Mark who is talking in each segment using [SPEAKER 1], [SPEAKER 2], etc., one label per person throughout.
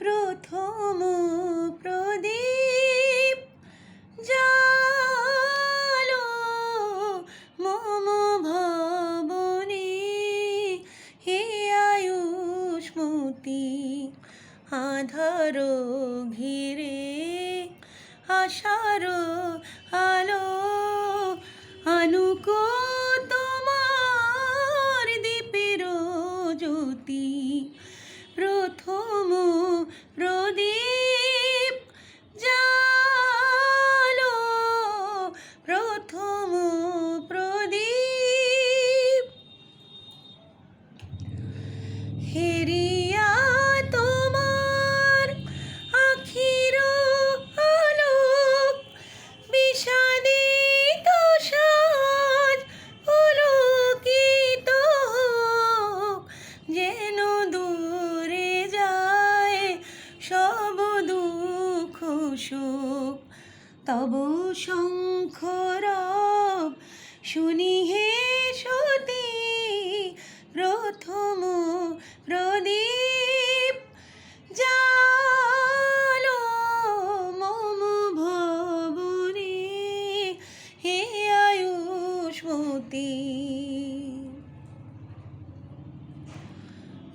[SPEAKER 1] প্রথম প্রদীপ জালো মম ভবনে, হে আয়ুষ্মতি আধার ঘিরে আশার আলো আনুক তোমার দীপের জ্যোতি। প্রথম প্রদীপ জালো প্রথম প্রদীপ হেরিয়া তোমার আখির আলোক বিষাদিত সাজ পুলকিত হোক, যেন দূরে যায় সব দুঃখ শোক। তব শঙ্খরব শুনি হে সতী, প্রথম প্রদীপ জালো মম ভবনে, হে আয়ুষ্মতি।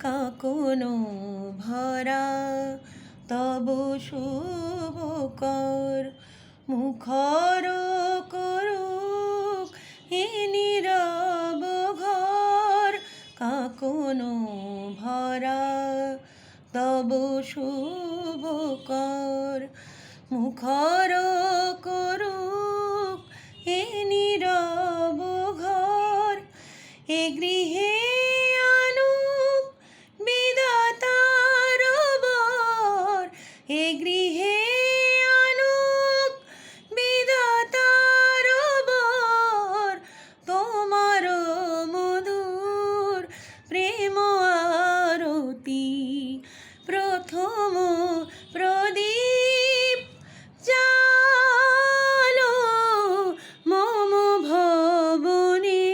[SPEAKER 1] কাকনো ভরা তব শুভকর মুখর করুক হে নীরব ঘর। কাকনো ভরা তব শুভকর মুখর করুক হে নীরব ঘর। এ গৃহে আনুক বিধাতার বর, এ গৃহে আনুক বিধাতার বর। তোমার মধুর প্রেম আরতি। প্রথম প্রদীপ জালো মম ভবনে,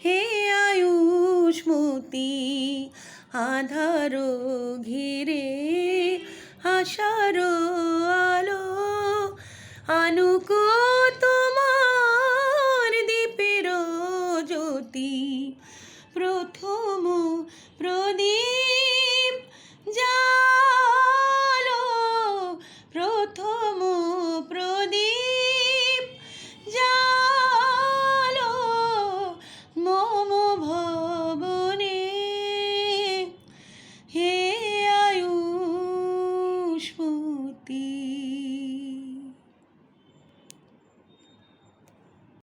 [SPEAKER 1] হে আয়ুষ্মতি আধার ঘিরে আশার আলো আনুক